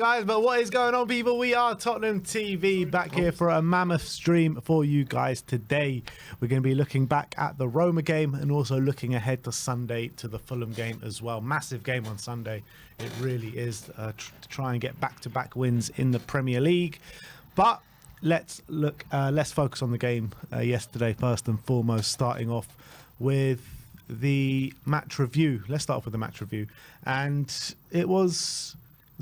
Guys, but what is going on, people? We are Tottenham TV back here for a mammoth stream for you guys today. We're going to be looking back at the Roma game and also looking ahead to Sunday to the Fulham game as well. Massive game on Sunday. It really is to try and get back-to-back wins in the Premier League. But let's focus on the game yesterday first and foremost, starting off with the match review. Let's start off with the match review. And it was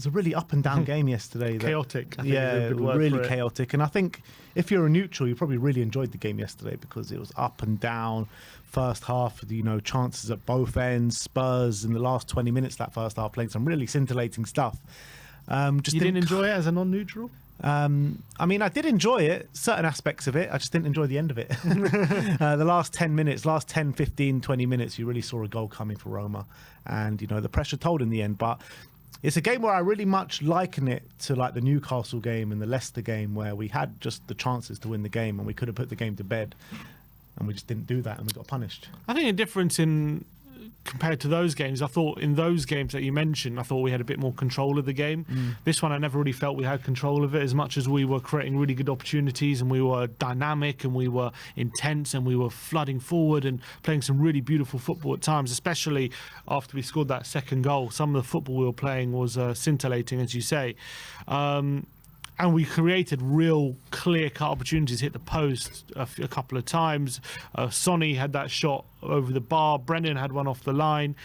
a really up and down game yesterday. Chaotic. I think yeah, is a good word really for it. chaotic. And I think if you're a neutral, you probably really enjoyed the game yesterday because it was up and down. First half, chances at both ends. Spurs in the last 20 minutes that first half playing some really scintillating stuff. You didn't enjoy it as a non-neutral? I mean, I did enjoy it, certain aspects of it. I just didn't enjoy the end of it. The last 10 minutes, last 10, 15, 20 minutes, you really saw a goal coming for Roma. And, the pressure told in the end. But it's a game where I really much liken it to like the Newcastle game and the Leicester game where we had just the chances to win the game and we could have put the game to bed. And we just didn't do that and we got punished. I think the difference compared to those games, I thought in those games that you mentioned, I thought we had a bit more control of the game. This one, I never really felt we had control of it as much as we were creating really good opportunities and we were dynamic and we were intense and we were flooding forward and playing some really beautiful football at times, especially after we scored that second goal. Some of the football we were playing was scintillating, as you say. And we created real clear-cut opportunities, hit the post a couple of times. Sonny had that shot over the bar. Brennan had one off the line.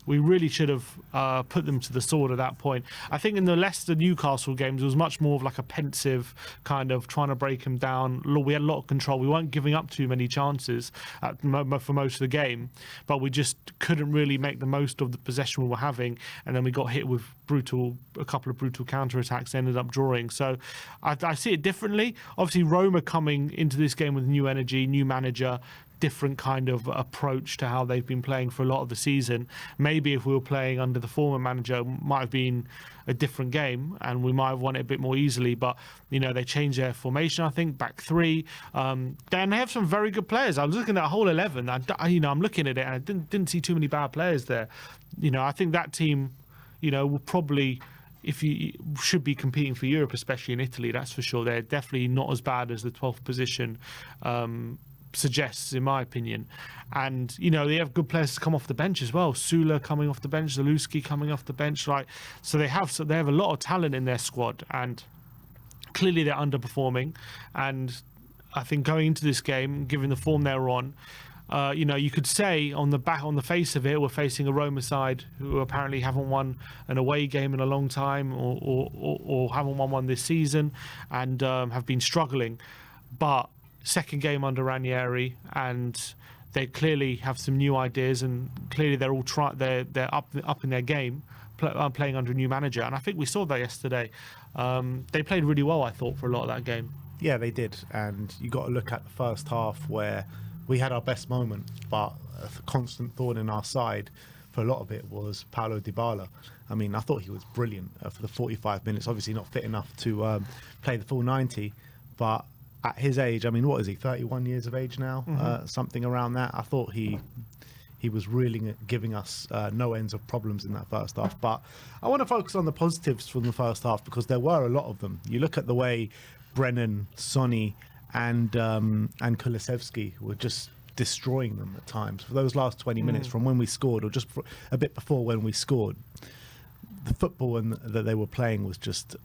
We really should have put them to the sword at that point. I think in the Leicester-Newcastle games, it was much more of like a pensive kind of trying to break them down. We had a lot of control. We weren't giving up too many chances for most of the game, but we just couldn't really make the most of the possession we were having. And then we got hit with a couple of brutal counter-attacks, ended up drawing. So I see it differently. Obviously, Roma coming into this game with new energy, new manager, different kind of approach to how they've been playing for a lot of the season. Maybe if we were playing under the former manager, it might have been a different game and we might have won it a bit more easily. But, they changed their formation, I think, back three. Then they have some very good players. I was looking at that whole 11. I'm looking at it and I didn't see too many bad players there. I think that team, will probably, if you should be competing for Europe, especially in Italy, that's for sure. They're definitely not as bad as the 12th position suggests, in my opinion. And, they have good players to come off the bench as well. Sula coming off the bench, Zaluski coming off the bench. So they have a lot of talent in their squad, and clearly they're underperforming. And I think going into this game, given the form they're on, you could say on the face of it, we're facing a Roma side who apparently haven't won an away game in a long time, or haven't won one this season, and have been struggling. But second game under Ranieri, and they clearly have some new ideas, and clearly they're all they're up in their game, playing under a new manager. And I think we saw that yesterday. They played really well, I thought, for a lot of that game. Yeah, they did. And you got to look at the first half where we had our best moment, but a constant thorn in our side for a lot of it was Paulo Dybala. I mean, I thought he was brilliant for the 45 minutes. Obviously not fit enough to play the full 90, but at his age, I mean, what is he, 31 years of age now? Something around that. I thought he was really giving us no ends of problems in that first half. But I want to focus on the positives from the first half because there were a lot of them. You look at the way Brennan, Sonny, and Kulusevski were just destroying them at times. For those last 20 minutes from when we scored, or just a bit before when we scored, the football that they were playing was just,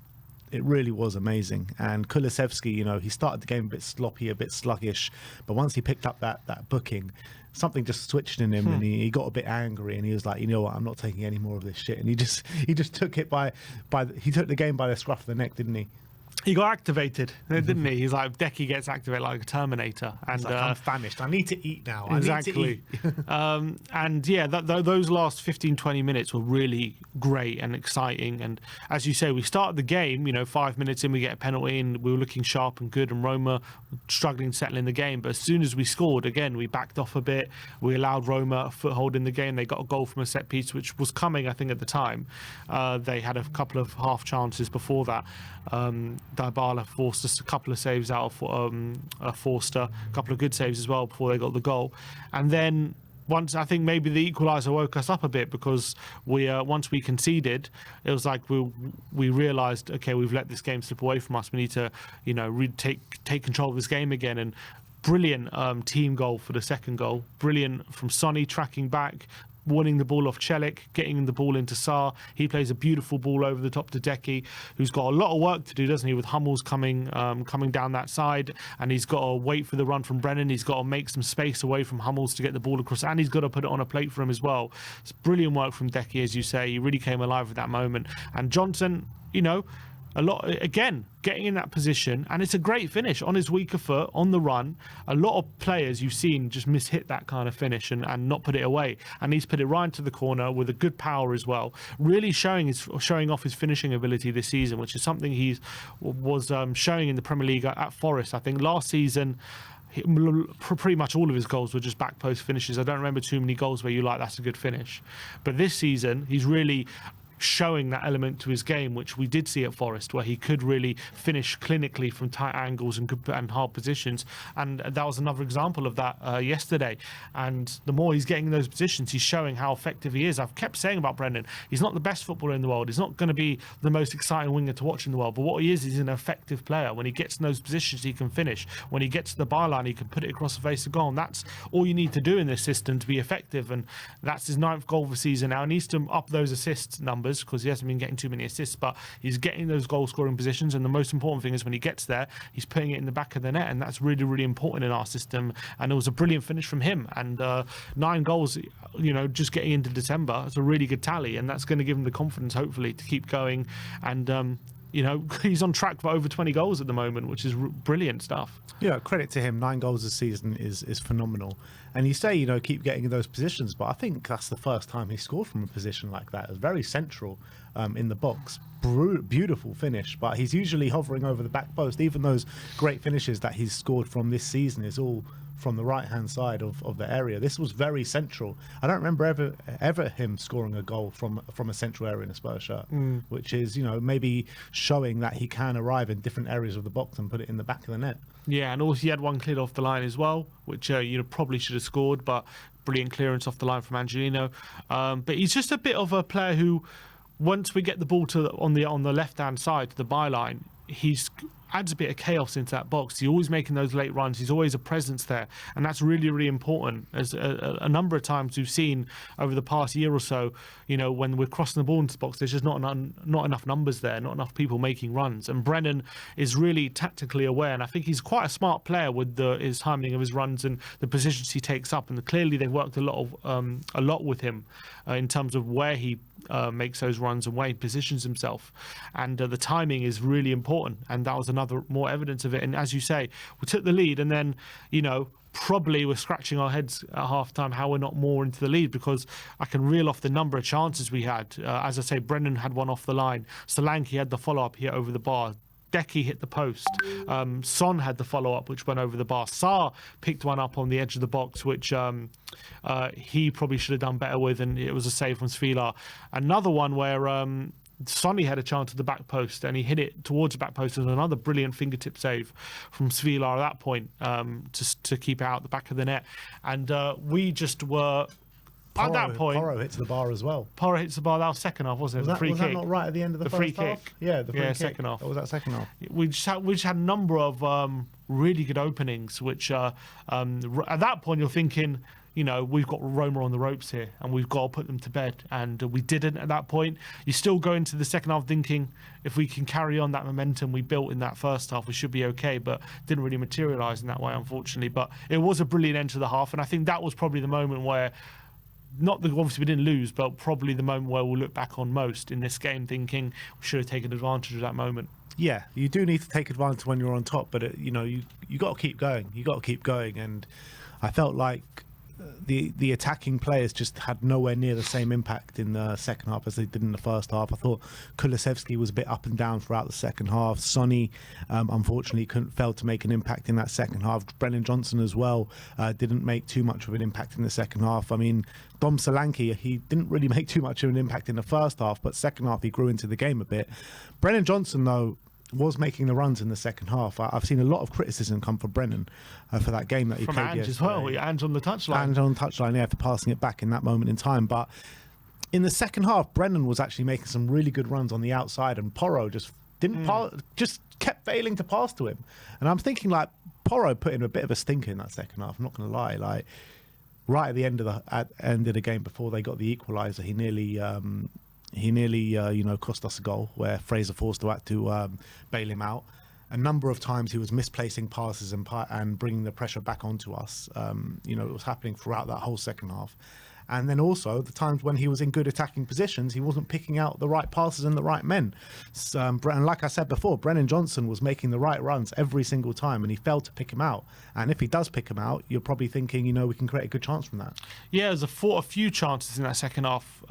it really was amazing. And Kulusevski, he started the game a bit sloppy, a bit sluggish, but once he picked up that booking, something just switched in him and he got a bit angry and he was like, you know what, I'm not taking any more of this shit. And he just took it he took the game by the scruff of the neck, didn't he? He got activated, didn't he? He's like, Decky gets activated like a Terminator. And like, I'm famished. I need to eat now. Exactly. I need to eat. And yeah, those last 15, 20 minutes were really great and exciting. And as you say, we started the game, 5 minutes in, we get a penalty and we were looking sharp and good, and Roma struggling to settle in the game. But as soon as we scored, again, we backed off a bit. We allowed Roma a foothold in the game. They got a goal from a set piece, which was coming, I think, at the time. They had a couple of half chances before that. Dybala forced us a couple of saves out of Forster, a couple of good saves as well before they got the goal. And then once I think maybe the equaliser woke us up a bit, because we once we conceded, it was like we realised, okay, we've let this game slip away from us. We need to, you know, take control of this game again. And brilliant team goal for the second goal. Brilliant from Sonny, tracking back, winning the ball off Celik, getting the ball into Sarr. He plays a beautiful ball over the top to Decky, who's got a lot of work to do, doesn't he, with Hummels coming down that side, and he's got to wait for the run from Brennan. He's got to make some space away from Hummels to get the ball across, and he's got to put it on a plate for him as well. It's brilliant work from Decky, as you say. He really came alive at that moment. And Johnson, you know, a lot again, getting in that position, and it's a great finish on his weaker foot on the run. A lot of players you've seen just mishit that kind of finish and not put it away, and he's put it right into the corner with a good power as well, really showing off his finishing ability this season, which is something he was showing in the Premier League at Forest. I think last season pretty much all of his goals were just back post finishes. I don't remember too many goals where you like, that's a good finish. But this season he's really showing that element to his game, which we did see at Forest, where he could really finish clinically from tight angles and hard positions. And that was another example of that yesterday. And the more he's getting in those positions, he's showing how effective he is. I've kept saying about Brendan, he's not the best footballer in the world. He's not going to be the most exciting winger to watch in the world. But what he is an effective player. When he gets in those positions, he can finish. When he gets to the byline, he can put it across the face of goal. And that's all you need to do in this system to be effective. And that's his 9th goal of the season now. He needs to up those assist numbers, because he hasn't been getting too many assists, but he's getting those goal scoring positions. And the most important thing is when he gets there, he's putting it in the back of the net, and that's really, really important in our system. And it was a brilliant finish from him, and 9 goals, you know, just getting into December, it's a really good tally, and that's going to give him the confidence, hopefully, to keep going. And you know, he's on track for over 20 goals at the moment, which is brilliant stuff. Yeah, credit to him. 9 goals this season is phenomenal. And you say, you know, keep getting in those positions, but I think that's the first time he scored from a position like that. It was very central in the box. Beautiful finish, but he's usually hovering over the back post. Even those great finishes that he's scored from this season is all from the right-hand side of the area. This was very central. I don't remember ever him scoring a goal from a central area in a Spurs shirt, which is, you know, maybe showing that he can arrive in different areas of the box and put it in the back of the net. Yeah, and also he had one cleared off the line as well, which you know, probably should have scored, but brilliant clearance off the line from Angelino. But he's just a bit of a player who, once we get the ball on the left-hand side to the byline, he's adds a bit of chaos into that box. He's always making those late runs. He's always a presence there, and that's really, really important. As a number of times we've seen over the past year or so, you know, when we're crossing the ball into the box, there's just not enough numbers there, not enough people making runs. And Brennan is really tactically aware, and I think he's quite a smart player with his timing of his runs and the positions he takes up. And clearly they've worked a lot with him in terms of where he makes those runs and where he positions himself. And the timing is really important, and that was another more evidence of it. And as you say, we took the lead, and then, you know, probably we're scratching our heads at half time how we're not more into the lead, because I can reel off the number of chances we had. As I say, Brendan had one off the line, Solanke had the follow-up hit over the bar, Decky hit the post, Son had the follow-up which went over the bar, Sarr picked one up on the edge of the box which he probably should have done better with, and it was a save from Svilar. Another one where Sonny had a chance at the back post and he hit it towards the back post, and another brilliant fingertip save from Svilar at that point to keep it out the back of the net. And we just were... At that point, Porro hits the bar as well. Porro hits the bar. That was second half, wasn't it? Was that not right at the end of the first free half? kick. Yeah, the free kick. Second half. Or was that second half? We just had a number of really good openings, which at that point you're thinking, you know, we've got Roma on the ropes here and we've got to put them to bed. And we didn't at that point. You still go into the second half thinking, if we can carry on that momentum we built in that first half, we should be okay, but didn't really materialise in that way, unfortunately. But it was a brilliant end to the half, and I think that was probably the moment where, obviously we didn't lose, but probably the moment where we'll look back on most in this game, thinking we should have taken advantage of that moment. Yeah, you do need to take advantage when you're on top, but you know, you got to keep going. You got to keep going, and I felt like the attacking players just had nowhere near the same impact in the second half as they did in the first half. I thought Kulusevski was a bit up and down throughout the second half. Sonny, unfortunately, failed to make an impact in that second half. Brennan Johnson as well didn't make too much of an impact in the second half. I mean, Dom Solanke, he didn't really make too much of an impact in the first half, but second half he grew into the game a bit. Brennan Johnson, though, was making the runs in the second half. I've seen a lot of criticism come from Brennan for that game that he From played Ange yesterday. as well. Ange on the touchline. Ange on the touchline, yeah, for passing it back in that moment in time. But in the second half, Brennan was actually making some really good runs on the outside, and Porro just didn't just kept failing to pass to him. And I'm thinking, like, Porro put in a bit of a stinker in that second half. I'm not going to lie. Like, right at the end of the game before they got the equaliser, he nearly cost us a goal where Fraser Forster had to bail him out. A number of times he was misplacing passes and bringing the pressure back onto us. It was happening throughout that whole second half. And then also the times when he was in good attacking positions, he wasn't picking out the right passes and the right men. And like I said before, Brennan Johnson was making the right runs every single time, and he failed to pick him out. And if he does pick him out, you're probably thinking, we can create a good chance from that. Yeah, there's a few chances in that second half,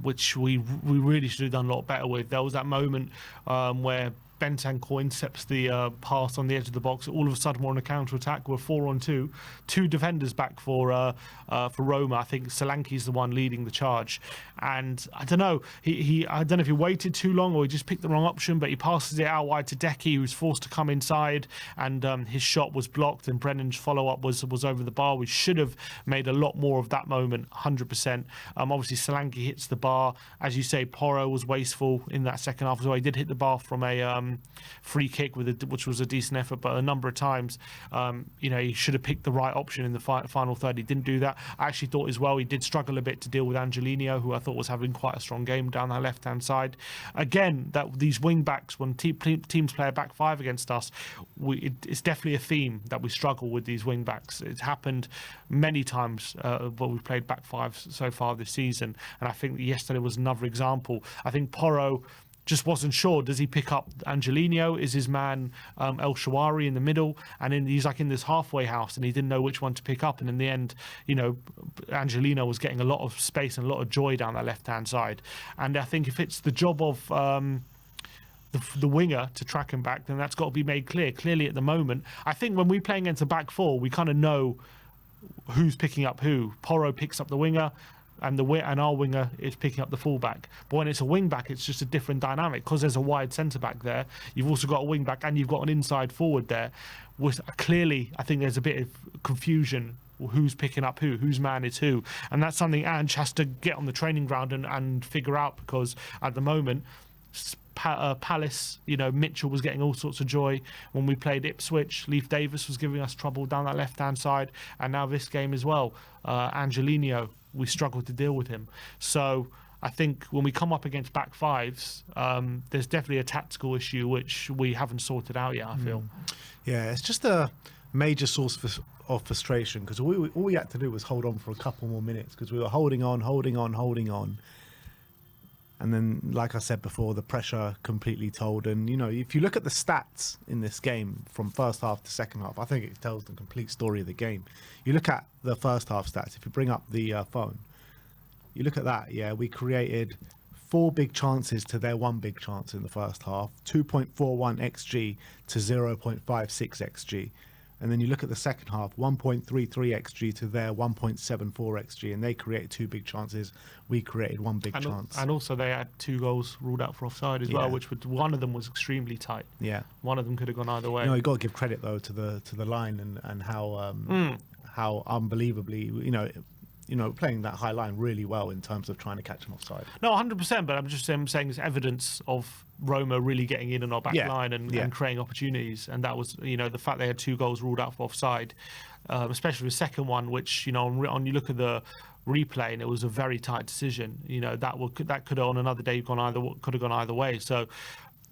which we really should have done a lot better with. There was that moment where Bentancur intercepts the pass on the edge of the box. All of a sudden, we're on a counter-attack. We're 4-on-2. Two defenders back for Roma. I think Solanke's the one leading the charge. And I don't know, I don't know if he waited too long or he just picked the wrong option, but he passes it out wide to Decky, who's forced to come inside, and his shot was blocked, and Brennan's follow-up was over the bar. We should have made a lot more of that moment, 100%. Obviously, Solanke hits the bar. As you say, Porro was wasteful in that second half as well. He did hit the bar from a free kick which was a decent effort, but a number of times he should have picked the right option in the final third. He didn't do that. I actually thought as well he did struggle a bit to deal with Angelino, who I thought was having quite a strong game down that left hand side. Again, that these wing backs, when teams play a back five against us, it's definitely a theme that we struggle with these wing backs. It's happened many times when we've played back five so far this season, and I think yesterday was another example. I think Porro just wasn't sure. Does he pick up Angelino? Is his man El Shawari in the middle? And he's like in this halfway house, and he didn't know which one to pick up. And in the end, Angelino was getting a lot of space and a lot of joy down that left-hand side. And I think if it's the job of the winger to track him back, then that's got to be made clear. Clearly at the moment, I think when we play against a back four, we kind of know who's picking up who. Porro picks up the winger, and our winger is picking up the fullback. But when it's a wing back, it's just a different dynamic, because there's a wide centre back there. You've also got a wing back, and you've got an inside forward there. Clearly, I think there's a bit of confusion. Who's picking up whose man is who, and that's something Ange has to get on the training ground and figure out, because at the moment, Palace, Mitchell was getting all sorts of joy when we played Ipswich. Leif Davis was giving us trouble down that left-hand side, and now this game as well. Angelino, we struggled to deal with him. So I think when we come up against back fives, there's definitely a tactical issue which we haven't sorted out yet, I feel. Yeah, it's just a major source of frustration, because all we had to do was hold on for a couple more minutes, because we were holding on. And then, like I said before, the pressure completely told. And, if you look at the stats in this game from first half to second half, I think it tells the complete story of the game. You look at the first half stats. If you bring up the phone, you look at that. Yeah, we created 4 big chances to their 1 big chance in the first half, 2.41 XG to 0.56 XG. And then you look at the second half, 1.33 XG to their 1.74 XG, and they created 2 big chances. We created 1 big chance. And also they had 2 goals ruled out for offside as well, which one of them was extremely tight. Yeah, one of them could have gone either way. You got to give credit though to the line and how unbelievably playing that high line really well in terms of trying to catch them offside. No, 100%. But I'm just saying it's evidence of Roma really getting in on our back line and creating opportunities. And that was, the fact they had 2 goals ruled out for offside, especially the second one, which, on you look at the replay, and it was a very tight decision. That could have on another day could have gone either way. So,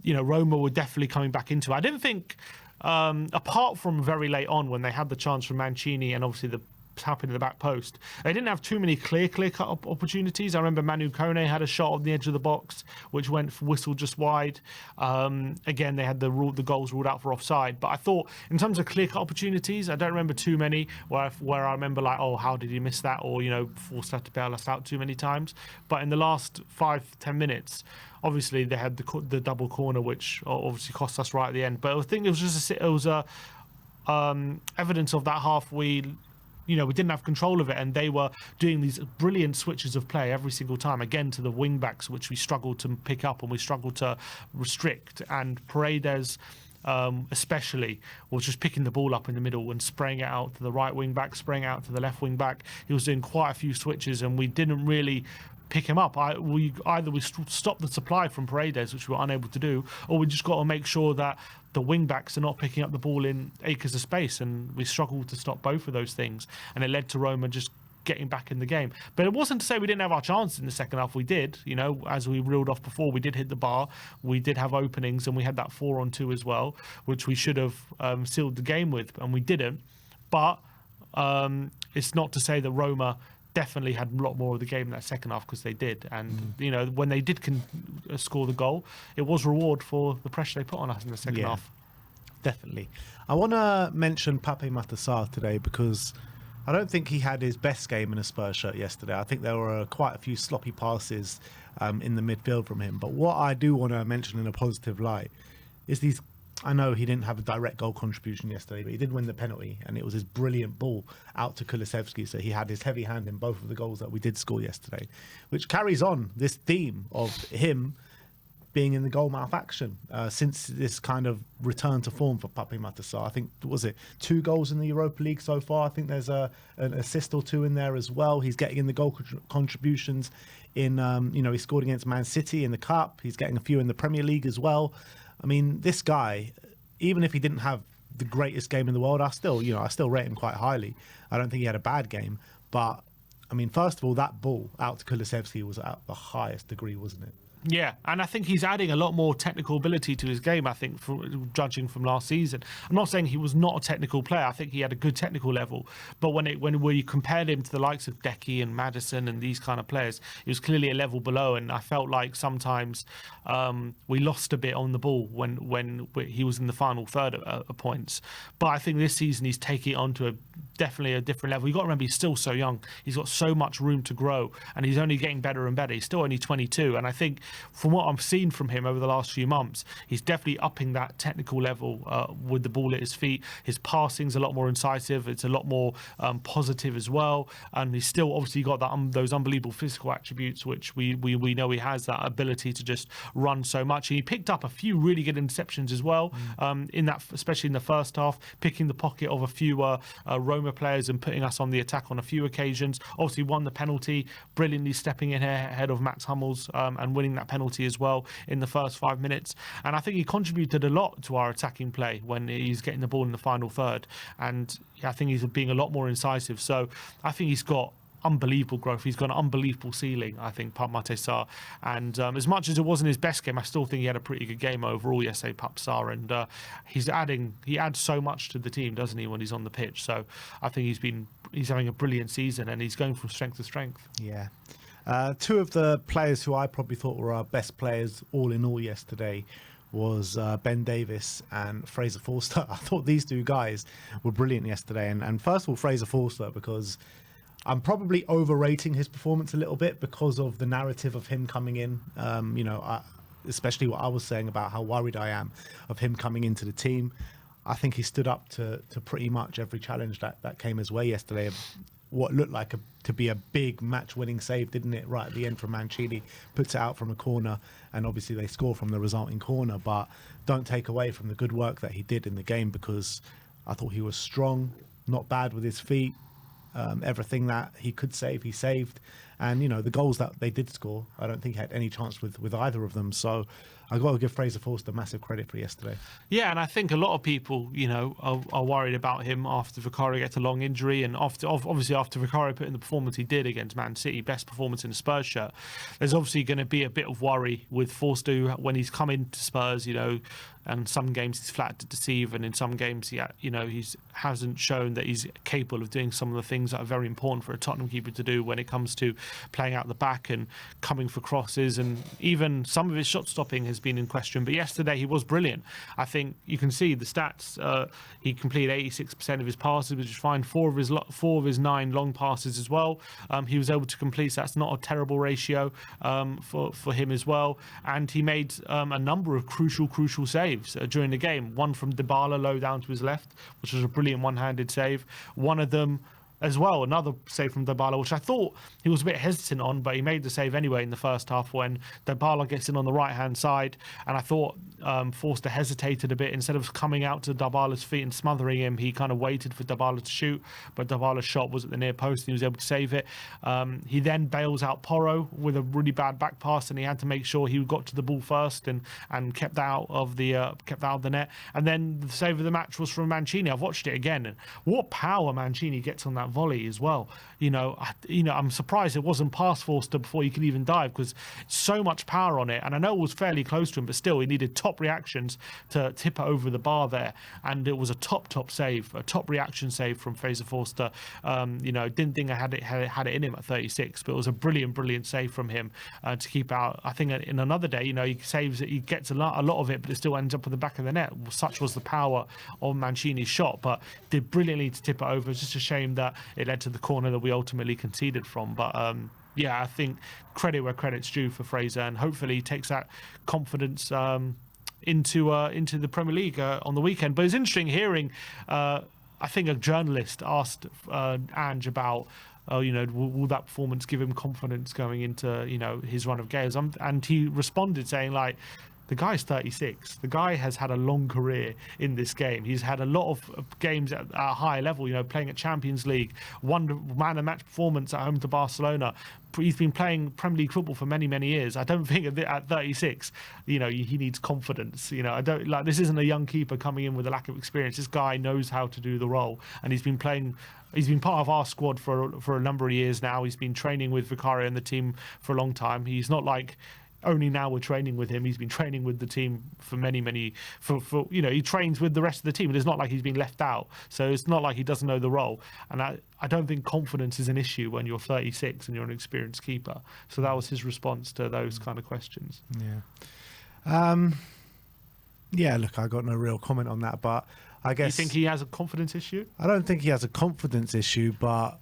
Roma were definitely coming back into it. I didn't think, apart from very late on when they had the chance from Mancini and obviously the tap into the back post, they didn't have too many clear-cut opportunities. I remember Manu Kone had a shot on the edge of the box which went whistled just wide. Again, they had the goals ruled out for offside, but I thought in terms of clear-cut opportunities, I don't remember too many where I remember like, oh, how did he miss that, or forced to bail us out too many times. But in the last 5-10 minutes, obviously they had the double corner, which obviously cost us right at the end. But I think it was just evidence of that half. we didn't have control of it, and they were doing these brilliant switches of play every single time, again to the wing backs, which we struggled to pick up and we struggled to restrict. And Paredes especially was just picking the ball up in the middle and spraying it out to the right wing back, spraying it out to the left wing back. He was doing quite a few switches, and we didn't really pick him up. Either we stopped the supply from Paredes, which we were unable to do, or we just got to make sure that the wing backs are not picking up the ball in acres of space, and we struggled to stop both of those things, and it led to Roma just getting back in the game. But it wasn't to say we didn't have our chances in the second half. We did, as we reeled off before, we did hit the bar, we did have openings, and we had that 4-on-2 as well, which we should have sealed the game with, and we didn't. But it's not to say that Roma definitely had a lot more of the game in that second half, because they did. And when they did score the goal, it was reward for the pressure they put on us in the second half. Definitely. I want to mention Pape Matar today, because I don't think he had his best game in a Spurs shirt yesterday. I think there were quite a few sloppy passes in the midfield from him. But what I do want to mention in a positive light is these. I know he didn't have a direct goal contribution yesterday, but he did win the penalty, and it was his brilliant ball out to Kulusevski. So he had his heavy hand in both of the goals that we did score yesterday, which carries on this theme of him being in the goalmouth action since this kind of return to form for Pape Matar. I think, was it 2 goals in the Europa League so far? I think there's an assist or 2 in there as well. He's getting in the goal contributions in, he scored against Man City in the Cup. He's getting a few in the Premier League as well. I mean, this guy, even if he didn't have the greatest game in the world, I still rate him quite highly. I don't think he had a bad game. But, I mean, first of all, that ball out to Kulusevski was at the highest degree, wasn't it? Yeah, and I think he's adding a lot more technical ability to his game, I think, judging from last season. I'm not saying he was not a technical player. I think he had a good technical level. But when we compared him to the likes of Decky and Maddison and these kind of players, he was clearly a level below. And I felt like sometimes we lost a bit on the ball when he was in the final third of points. But I think this season he's taking it on to definitely a different level. You've got to remember, he's still so young. He's got so much room to grow, and he's only getting better and better. He's still only 22. And I think from what I've seen from him over the last few months, he's definitely upping that technical level with the ball at his feet. His passing's a lot more incisive. It's a lot more positive as well. And he's still obviously got those unbelievable physical attributes, which we know he has, that ability to just run so much. He picked up a few really good interceptions as well, especially in the first half, picking the pocket of a few Roma players and putting us on the attack on a few occasions. Obviously won the penalty, brilliantly stepping in ahead of Max Hummels and winning that penalty as well in the first 5 minutes. And I think he contributed a lot to our attacking play when he's getting the ball in the final third. And I think he's being a lot more incisive. So I think he's got unbelievable growth. He's got an unbelievable ceiling, I think, Pape Matar. And as much as it wasn't his best game, I still think he had a pretty good game overall yesterday, Pape Matar. And he adds so much to the team, doesn't he, when he's on the pitch? So I think he's having a brilliant season, and he's going from strength to strength. Yeah. 2 of the players who I probably thought were our best players all in all yesterday was Ben Davies and Fraser Forster. I thought these 2 guys were brilliant yesterday. And first of all, Fraser Forster, because I'm probably overrating his performance a little bit because of the narrative of him coming in. Especially what I was saying about how worried I am of him coming into the team. I think he stood up to pretty much every challenge that came his way yesterday. What looked like to be a big match-winning save, didn't it? Right at the end from Mancini, puts it out from a corner, and obviously they score from the resulting corner. But don't take away from the good work that he did in the game, because I thought he was strong, not bad with his feet. Everything that he could save, he saved. And, the goals that they did score, I don't think he had any chance with either of them. So I've got to give Fraser Forster massive credit for yesterday. Yeah, and I think a lot of people, are worried about him after Vicario gets a long injury, and obviously after Vicario put in the performance he did against Man City, best performance in a Spurs shirt. There's obviously going to be a bit of worry with Forster when he's come into Spurs, and some games he's flat to deceive, and in some games he hasn't shown that he's capable of doing some of the things that are very important for a Tottenham keeper to do when it comes to playing out the back and coming for crosses, and even some of his shot stopping has been in question. But yesterday he was brilliant. I think you can see the stats. He completed 86% of his passes, which is fine. 4 of his 9 long passes as well. He was able to complete. So that's not a terrible ratio for him as well. And he made a number of crucial saves during the game. One from Dybala low down to his left, which was a brilliant one-handed save. One of them as well, another save from Dybala, which I thought he was a bit hesitant on, but he made the save anyway in the first half when Dybala gets in on the right-hand side. And I thought Forster hesitated a bit. Instead of coming out to Dybala's feet and smothering him, he kind of waited for Dybala to shoot, but Dybala's shot was at the near post and he was able to save it. He then bails out Porro with a really bad back pass, and he had to make sure he got to the ball first and kept out of the net. And then the save of the match was from Mancini. I've watched it again, and what power Mancini gets on that volley as well. I'm surprised it wasn't past Forster before he could even dive, because so much power on it. And I know it was fairly close to him, but still he needed top reactions to tip it over the bar there. And it was a top save, a top reaction save from Fraser Forster. Didn't think I had it in him at 36, but it was a brilliant save from him to keep out. I think in another day, he saves it, he gets a lot of it, but it still ends up at the back of the net. Such was the power of Mancini's shot, but did brilliantly to tip it over. It's just a shame that it led to the corner that we ultimately conceded from. But I think credit where credit's due for Fraser, and hopefully he takes that confidence into the Premier League on the weekend. But it's interesting hearing. I think a journalist asked Ange about, will that performance give him confidence going into his run of games? And he responded saying, like, the guy's 36. The guy has had a long career in this game. He's had a lot of games at a high level, playing at Champions League, one man of match performance at home to Barcelona. He's been playing Premier League football for many, many years. I don't think at 36, he needs confidence. This isn't a young keeper coming in with a lack of experience. This guy knows how to do the role, and he's been playing. He's been part of our squad for a number of years now. He's been training with Vicario and the team for a long time. He's not like only now we're training with him. He's been training with the team for many, he trains with the rest of the team. It's not like he's been left out. So it's not like he doesn't know the role. And I don't think confidence is an issue when you're 36 and you're an experienced keeper. So that was his response to those kind of questions. Yeah. Look, I got no real comment on that, but I guess... You think he has a confidence issue? I don't think he has a confidence issue, but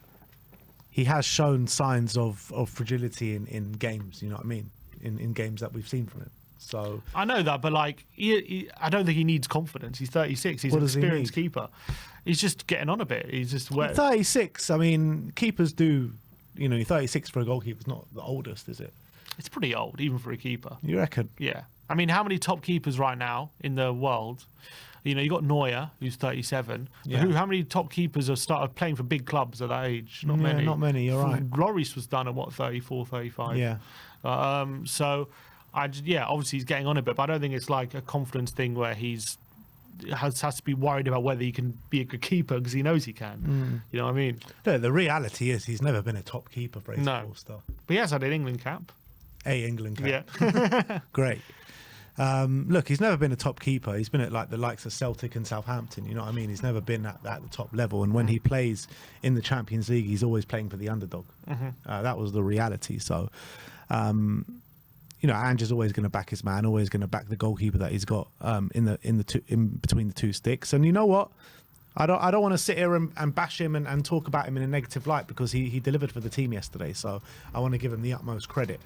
he has shown signs of fragility in games, you know what I mean? In games that we've seen from him. So I know that, but I don't think he needs confidence. He's 36. He's an experienced keeper. He's just getting on a bit. He's just 36. I mean, keepers do. 36 for a goalkeeper is not the oldest, is it? It's pretty old, even for a keeper. You reckon? Yeah. I mean, how many top keepers right now in the world? You got Neuer, who's 37. Yeah. How many top keepers have started playing for big clubs at that age? Not many. Not many. You're right. Loris was done at 34, 35. Yeah. Obviously he's getting on a bit, but I don't think it's like a confidence thing where has to be worried about whether he can be a good keeper, because he knows he can. You know what I mean? No, the reality is he's never been a top keeper for Forster. But he has had an England cap. A England cap. Yeah. Great. Look, he's never been a top keeper. He's been at the likes of Celtic and Southampton. You know what I mean? He's never been at the top level. And when he plays in the Champions League, he's always playing for the underdog. That was the reality. So, Ange is always going to back his man, always going to back the goalkeeper that he's got in between the two sticks. And you know what? I don't want to sit here and bash him and talk about him in a negative light, because he delivered for the team yesterday. So I want to give him the utmost credit.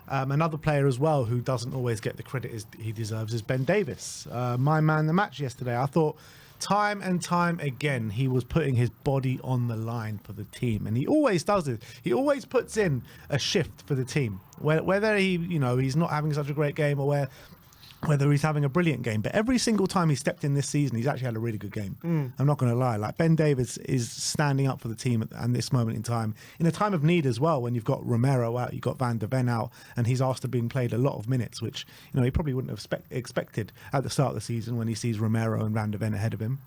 Another player as well who doesn't always get the credit he deserves is Ben Davies. My man the match yesterday. I thought time and time again he was putting his body on the line for the team, and he always does it. He always puts in a shift for the team, whether he's not having such a great game or whether he's having a brilliant game. But every single time he stepped in this season, he's actually had a really good game. I'm not going to lie. Like, Ben Davies is standing up for the team at this moment in time, in a time of need as well, when you've got Romero out, you've got Van de Ven out, and he's asked to be played a lot of minutes, which he probably wouldn't have expected at the start of the season when he sees Romero and Van de Ven ahead of him.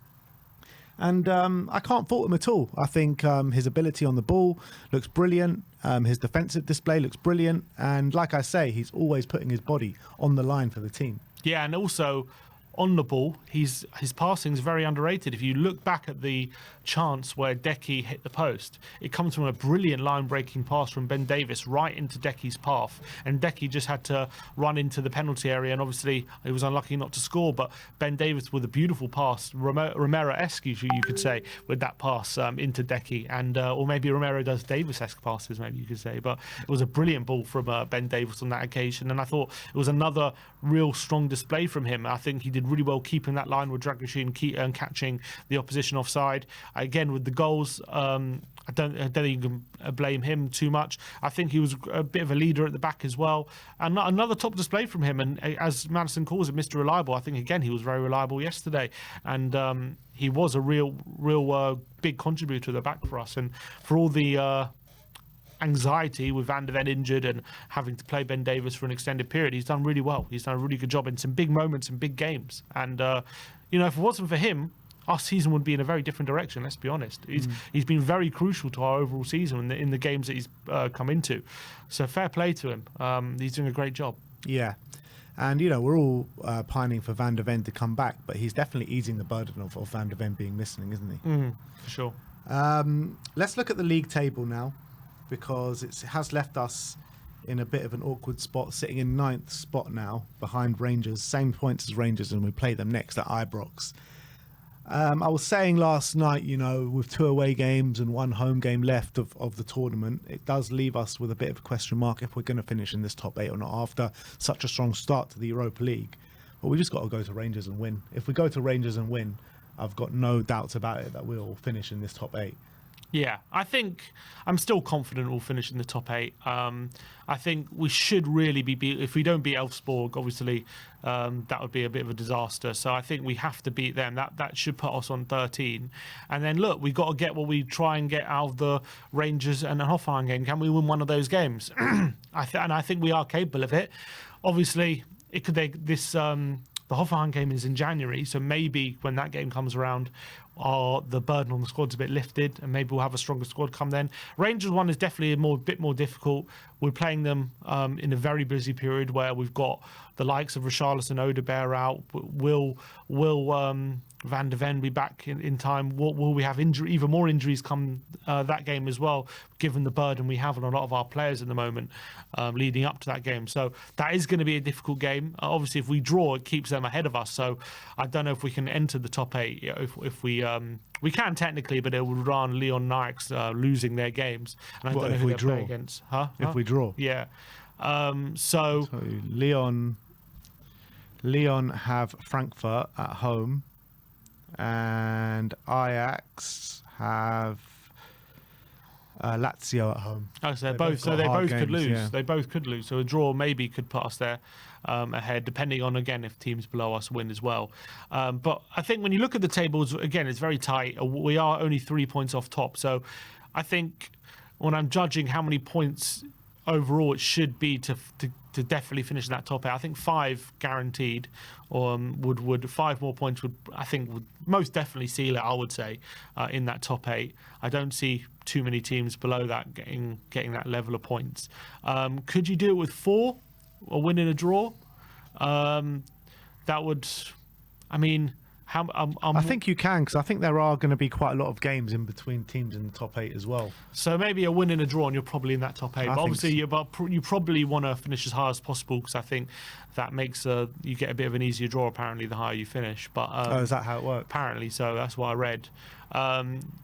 And I can't fault him at all. I think his ability on the ball looks brilliant. His defensive display looks brilliant. And like I say, he's always putting his body on the line for the team. Yeah, and also on the ball, his passing is very underrated. If you look back at the chance where Decky hit the post, it comes from a brilliant line-breaking pass from Ben Davies right into Decky's path, and Decky just had to run into the penalty area, and obviously he was unlucky not to score, but Ben Davies with a beautiful pass, Romero-esque, you could say, with that pass into Decky, and or maybe Romero does Davies-esque passes, maybe you could say, but it was a brilliant ball from Ben Davies on that occasion, and I thought it was another real strong display from him. I think he did really well keeping that line with Dragic and catching the opposition offside. Again, with the goals, I don't think you can blame him too much. I think he was a bit of a leader at the back as well. And another top display from him. And as Madison calls it, Mr. Reliable, I think, again, he was very reliable yesterday. And he was a real big contributor at the back for us. And for all the anxiety with Van de Ven injured and having to play Ben Davies for an extended period, he's done really well. He's done a really good job in some big moments and big games. And, if it wasn't for him, our season would be in a very different direction, let's be honest. He's been very crucial to our overall season in the games that he's come into. So fair play to him. He's doing a great job. Yeah. And, we're all pining for Van de Ven to come back, but he's definitely easing the burden of Van de Ven being missing, isn't he? For sure. Let's look at the league table now, because it has left us in a bit of an awkward spot, sitting in 9th spot now behind Rangers, same points as Rangers, and we play them next at Ibrox. I was saying last night, with 2 away games and 1 home game left of the tournament, it does leave us with a bit of a question mark if we're going to finish in this top 8 or not after such a strong start to the Europa League. But we just got to go to Rangers and win. If we go to Rangers and win, I've got no doubts about it that we'll finish in this top 8. Yeah, I think I'm still confident we'll finish in the top 8. I think we should really be if we don't beat Elfsborg, obviously that would be a bit of a disaster. So I think we have to beat them. That should put us on 13. And then look, we've got to get what we try and get out of the Rangers and the Hoffenheim game. Can we win one of those games? I think we are capable of it. Obviously, it could the Hoffenheim game is in January, so maybe when that game comes around, the burden on the squad's a bit lifted, and maybe we'll have a stronger squad come then. Rangers one is definitely a bit more difficult. We're playing them in a very busy period where we've got the likes of Richarlison, Odegaard out. Will Van de Ven be back in time? Will we have even more injuries come that game as well, given the burden we have on a lot of our players at the moment leading up to that game? So that is going to be a difficult game. Obviously, if we draw, it keeps them ahead of us. So I don't know if we can enter the top 8. If we can technically, but it would run Leon and Ajax losing their games. And I don't know who they play against. If we draw. Yeah. So Leon have Frankfurt at home, and Ajax have Lazio at home. Oh, so they both could lose. Yeah. They both could lose. So a draw maybe could put us there ahead, depending on, again, if teams below us win as well. But I think when you look at the tables, again, it's very tight. We are only 3 points off top. So I think when I'm judging how many points overall it should be to definitely finish in that top 8, I think 5 guaranteed, would 5 more points would most definitely seal it, I would say, in that top 8. I don't see too many teams below that getting that level of points. Could you do it with 4 or win in a draw? That would, I mean, I think you can, because I think there are going to be quite a lot of games in between teams in the top 8 as well. So maybe a win and a draw, and you're probably in that top 8. But obviously, you probably want to finish as high as possible, because I think that makes you get a bit of an easier draw. Apparently, the higher you finish. But is that how it works? Apparently, so that's what I read.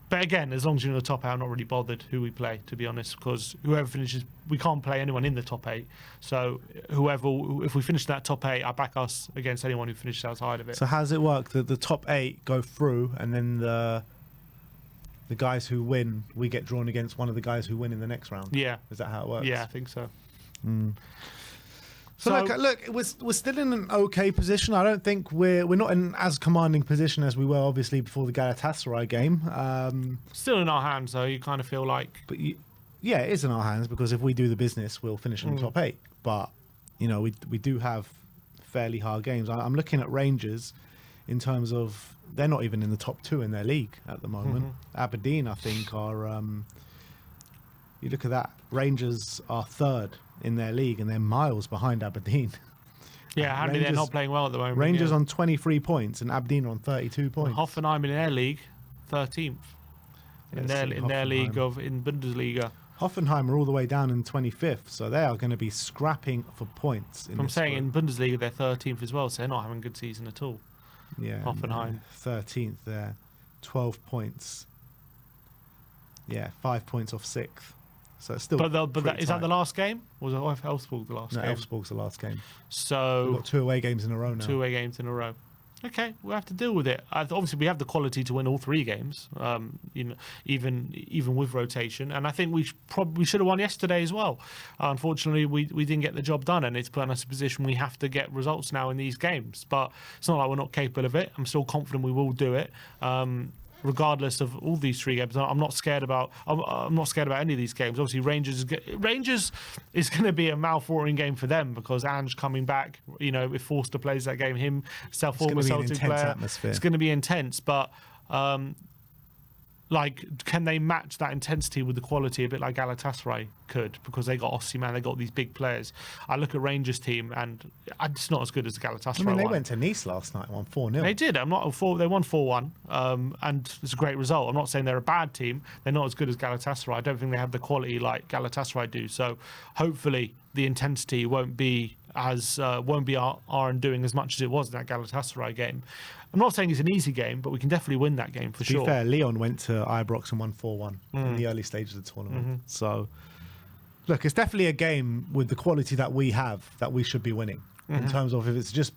But again, as long as you're in the top 8, I'm not really bothered who we play, to be honest, because whoever finishes, we can't play anyone in the top 8. So if we finish that top 8, I back us against anyone who finishes outside of it. So how does it work? The top 8 go through, and then the guys who win, we get drawn against one of the guys who win in the next round? Yeah. Is that how it works? Yeah, I think so. So look, we're still in an okay position. I don't think we're not in as commanding position as we were obviously before the Galatasaray game. Still in our hands, though. You kind of feel like, but yeah, it is in our hands, because if we do the business, we'll finish in the top 8. But we do have fairly hard games. I'm looking at Rangers in terms of they're not even in the top 2 in their league at the moment. Aberdeen, I think, are. You look at that. Rangers are 3rd in their league, and they're miles behind Aberdeen. Yeah, Handy, they're not playing well at the moment. Rangers on 23 points, and Aberdeen on 32 points. Hoffenheim in their league, 13th in their league in Bundesliga. Hoffenheim are all the way down in 25th, so they are going to be scrapping for points. I'm saying in Bundesliga they're 13th as well, so they're not having a good season at all. Yeah, Hoffenheim 13th there, 12 points. Yeah, 5 points off 6th. So it's still. But is that the last game? Or was Elfsborg the last game? No, Elfsborg's the last game. So we've got 2 away games in a row now. 2 away games in a row. Okay, we'll have to deal with it. Obviously, we have the quality to win all 3 games, even with rotation. And I think we probably should have won yesterday as well. Unfortunately, we didn't get the job done, and it's put us in a position we have to get results now in these games. But it's not like we're not capable of it. I'm still confident we will do it. Regardless of all these 3 games, I'm not scared about. I'm not scared about any of these games. Obviously, Rangers is going to be a mouth-watering game for them because Ange coming back. If Forster plays that game, himself, former Celtic player, atmosphere. It's going to be intense. But can they match that intensity with the quality a bit like Galatasaray could? Because they got Osimhen, they got these big players. I look at Rangers team and it's not as good as the Galatasaray. They went to Nice last night, won 4-0. They did. They won 4-1, and it's a great result. I'm not saying they're a bad team. They're not as good as Galatasaray. I don't think they have the quality like Galatasaray do. So hopefully the intensity won't be our undoing as much as it was in that Galatasaray game. I'm not saying it's an easy game, but we can definitely win that game for sure. To be fair, Lyon went to Ibrox and won 4-1 in the early stages of the tournament. So, look, it's definitely a game with the quality that we have that we should be winning. In terms of if it's just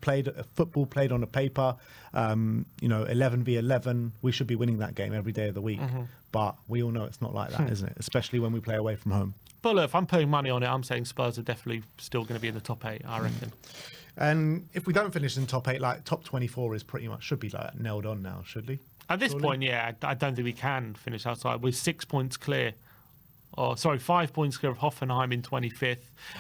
football played on a paper, 11v11, we should be winning that game every day of the week. But we all know it's not like that, isn't it? Especially when we play away from home. But look, if I'm putting money on it, I'm saying Spurs are definitely still going to be in the top 8, I reckon. And if we don't finish in top 8, like top 24 is pretty much should be like nailed on now, should we? At this point, yeah, I don't think we can finish outside. We're 6 points clear. 5 points clear of Hoffenheim in 25th,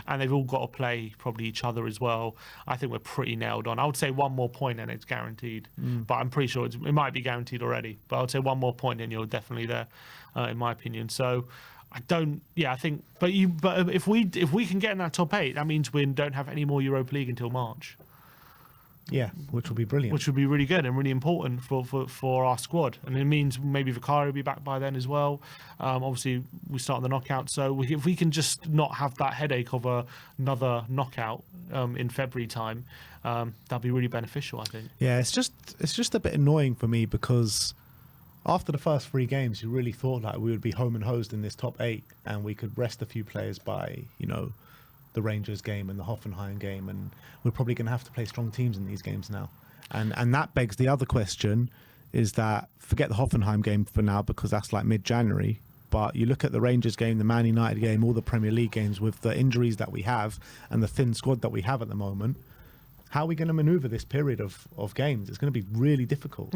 and they've all got to play probably each other as well. I think we're pretty nailed on. I would say 1 more point and it's guaranteed, but I'm pretty sure it might be guaranteed already. But I would say 1 more point and you're definitely there, in my opinion. So I think, but if we can get in that top 8, that means we don't have any more Europa League until March. Yeah, which will be brilliant. Which would be really good and really important for our squad. And it means maybe Vicario will be back by then as well. Obviously, we start the knockout. So if we can just not have that headache of another knockout in February time, that'd be really beneficial, I think. Yeah, it's just a bit annoying for me because after the first 3 games, you really thought like we would be home and hosed in this top 8 and we could rest a few players by, the Rangers game and the Hoffenheim game, and we're probably going to have to play strong teams in these games now. And that begs the other question, is that forget the Hoffenheim game for now because that's like mid-January, but you look at the Rangers game, the Man United game, all the Premier League games with the injuries that we have and the thin squad that we have at the moment, how are we going to manoeuvre this period of games? It's going to be really difficult.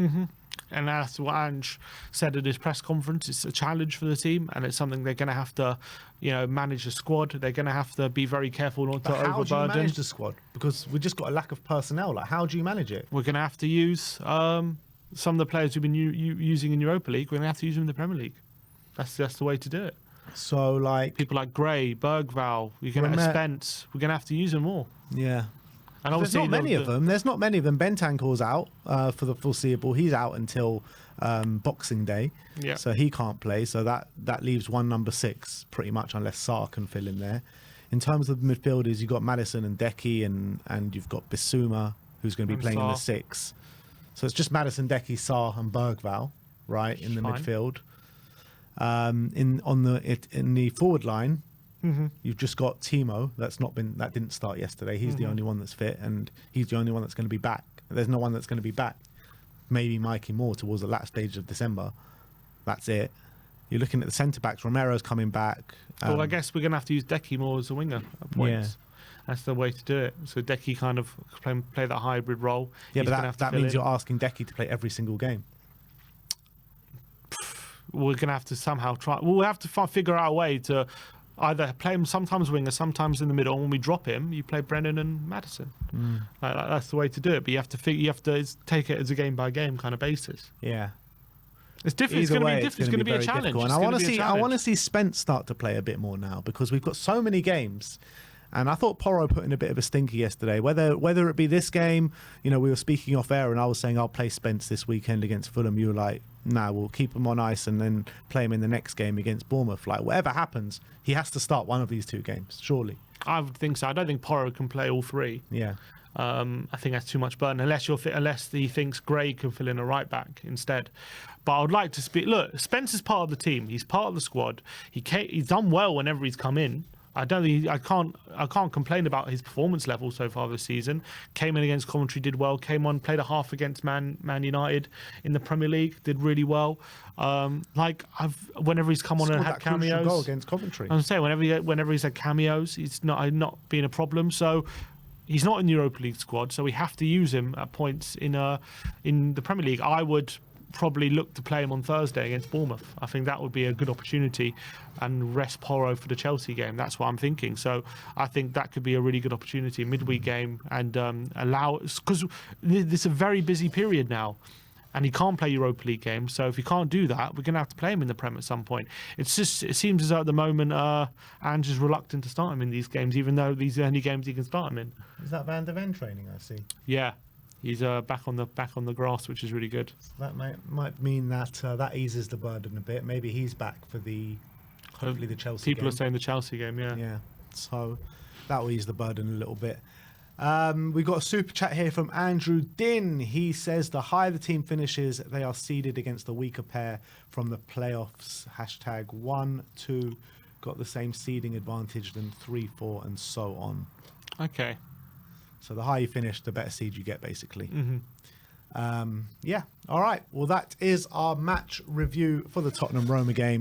And that's what Ange said at his press conference. It's a challenge for the team, and it's something they're going to have to, manage the squad. They're going to have to be very careful not to overburden. How do you manage the squad? Because we've just got a lack of personnel. Like, how do you manage it? We're going to have to use some of the players we've been using in Europa League. We're going to have to use them in the Premier League. That's the way to do it. So, like people like Gray, Bergvall, you're going to have Spence. We're going to have to use them more. Yeah. And there's not many of them. There's not many of them. Bentancur's out for the foreseeable. He's out until Boxing Day, so he can't play. So that leaves one number 6 pretty much, unless Sarr can fill in there. In terms of the midfielders, you've got Maddison and Decky, and you've got Bissouma, who's going to be playing in the 6. So it's just Maddison, Decky, Sarr, and Bergvall, right, in the midfield. In the forward line. You've just got Timo. That didn't start yesterday. He's the only one that's fit, and he's the only one that's going to be back. There's no one that's going to be back. Maybe Mikey Moore towards the last stage of December. That's it. You're looking at the centre backs. Romero's coming back. Well, I guess we're going to have to use Decky more as a winger at points. Yeah. That's the way to do it. So Decky kind of play that hybrid role. Yeah, but that means you're asking Decky to play every single game. We're going to have to somehow try. We'll have to figure out a way to either play him sometimes winger, sometimes in the middle. And when we drop him, you play Brennan and Maddison. That's the way to do it. But you have to take it as a game by game kind of basis. Yeah, it's different. It's going to be different. It's going to be a challenge. And I want to see Spence start to play a bit more now because we've got so many games. And I thought Porro put in a bit of a stinker yesterday. Whether it be this game, we were speaking off air, and I was saying I'll play Spence this weekend against Fulham. You were like, nah, we'll keep him on ice and then play him in the next game against Bournemouth. Like, whatever happens, he has to start one of these 2 games, surely. I would think so. I don't think Porro can play all 3. Yeah. I think that's too much burden, unless he thinks Gray can fill in a right back instead. But I would like to speak. Look, Spence is part of the team. He's part of the squad. He's done well whenever he's come in. I don't think I can't complain about his performance level so far this season. Came in against Coventry, did well. Came on, played a half against Man United in the Premier League, did really well. Whenever he's come on and Scored had that crucial cameos, goal against Coventry. I'm saying whenever he's had cameos, he's not been a problem. So he's not in the Europa League squad, so we have to use him at points in the Premier League. I would probably look to play him on Thursday against Bournemouth. I think that would be a good opportunity, and rest Porro for the Chelsea game. That's what I'm thinking. So I think that could be a really good opportunity, midweek game, and allow, because this is a very busy period now, and he can't play Europa League games. So if he can't do that, we're going to have to play him in the Prem at some point. It seems as though at the moment Ange is reluctant to start him in these games, even though these are the only games he can start him in. Is that Van der Ven training? I see. Yeah. He's back on the grass, which is really good. So that might mean that that eases the burden a bit. Maybe he's back for hopefully the Chelsea game. People are saying the Chelsea game, yeah. Yeah, so that will ease the burden a little bit. We got a super chat here from Andrew Din. He says the higher the team finishes, they are seeded against the weaker pair from the playoffs. Hashtag 1, 2 got the same seeding advantage than 3, 4, and so on. Okay. So the higher you finish, the better seed you get, basically. Mm-hmm. Yeah. All right. Well, that is our match review for the Tottenham Roma game.